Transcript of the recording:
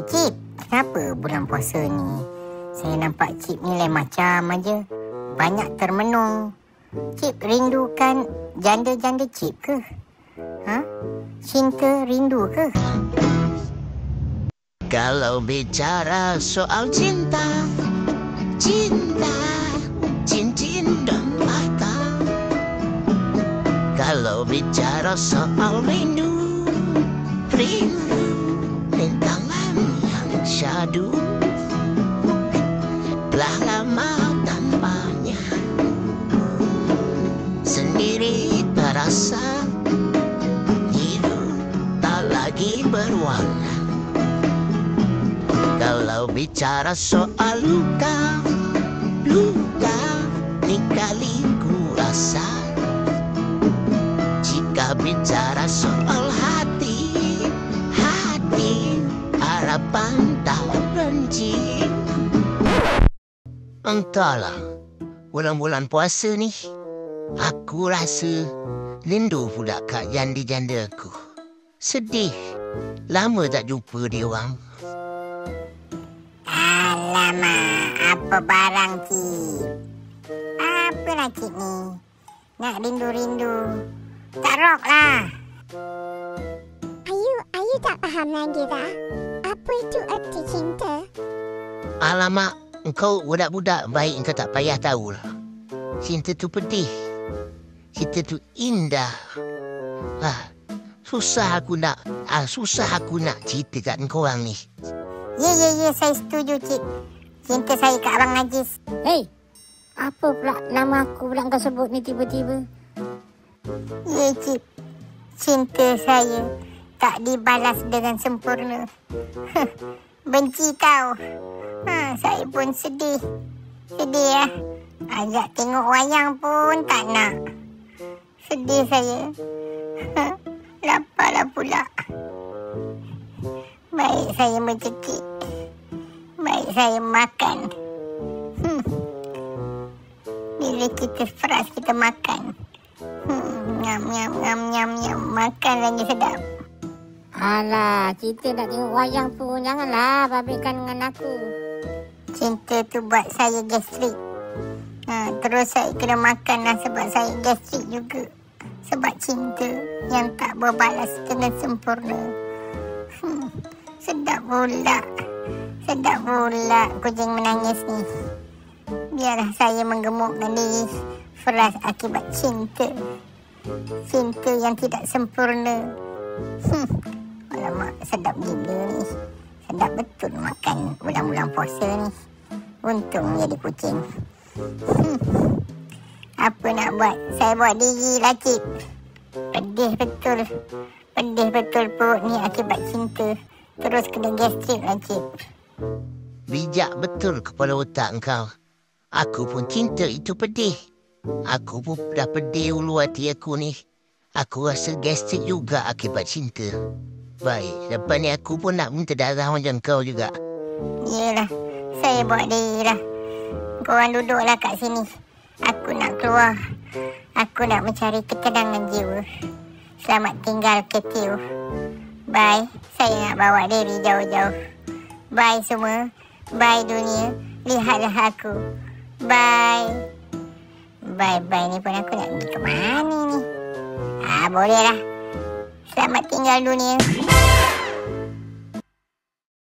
Cip, kenapa bulan puasa ni saya nampak Cip ni lain macam aja. Banyak termenung. Cip rindukan janda-janda Cip ke? Cinta rindu ke? Kalau bicara soal cinta, cinta, cincin dan mata. Kalau bicara soal rindu, rindu, rintangan yang syadu. Telah lama tanpanya, sendiri terasa, hidup tak lagi berwarna. Kalau bicara soal luka, luka ni kali ku rasa. Jika bicara soal hati, hati harapan tak benci. Entahlah, bulan-bulan puasa ni aku rasa rindu pula kat janda-janda aku. Sedih, lama tak jumpa dia orang. Alamak, apa barang Cip? Apa nak Cip ni? Nak rindu-rindu? Tak rock lah. Ayu tak faham lagi dah. Apa itu arti cinta? Alamak, engkau budak-budak baik, engkau tak payah tahulah. Cinta tu pedih. Cinta tu indah. Susah aku nak cerita kat engkau orang ni. Ya, saya setuju Cip. Cinta saya kat Abang Najis. Apa pula nama aku pula kau sebut ni tiba-tiba? Ya Cip, cinta saya tak dibalas dengan sempurna. Benci kau. Saya pun sedih. Sedih ya. Ajak tengok wayang pun tak nak. Sedih saya. Laparlah pula. Baik saya mencekik. Baik saya makan. Bila kita fresh kita makan. Nyam. Makan lagi sedap. Alah, kita nak tengok wayang pun. Janganlah babitkan dengan aku. Cinta tu buat saya gastrik. Terus saya kena makan lah sebab saya gastrik juga. Sebab cinta yang tak berbalas dengan sempurna. Sedap pula kucing menangis ni. Biarlah saya menggemukkan diri fresh akibat cinta. Cinta yang tidak sempurna. Alamak, sedap gila ni. Sedap betul makan bulan-bulan puasa ni. Untung jadi kucing. Apa nak buat? Saya buat diri lah Cip. Pedih betul perut ni akibat cinta. Terus kena gastrik lah Cip. Bijak betul kepala otak engkau. Aku pun cinta itu pedih. Aku pun dah pedih ulu hati aku ni. Aku rasa gastrik juga akibat cinta. Baik, lepas ni aku pun nak minta darah macam kau juga. Yelah, saya buat diri lah. Korang duduklah kat sini. Aku nak keluar. Aku nak mencari ketenangan jiwa. Selamat tinggal Ketiu. Bye, saya nak bawa diri jauh-jauh. Bye semua. Bye dunia. Lihatlah aku. Bye. Bye-bye ni pun aku nak pergi ke mana ni? Boleh lah. Selamat tinggal dunia.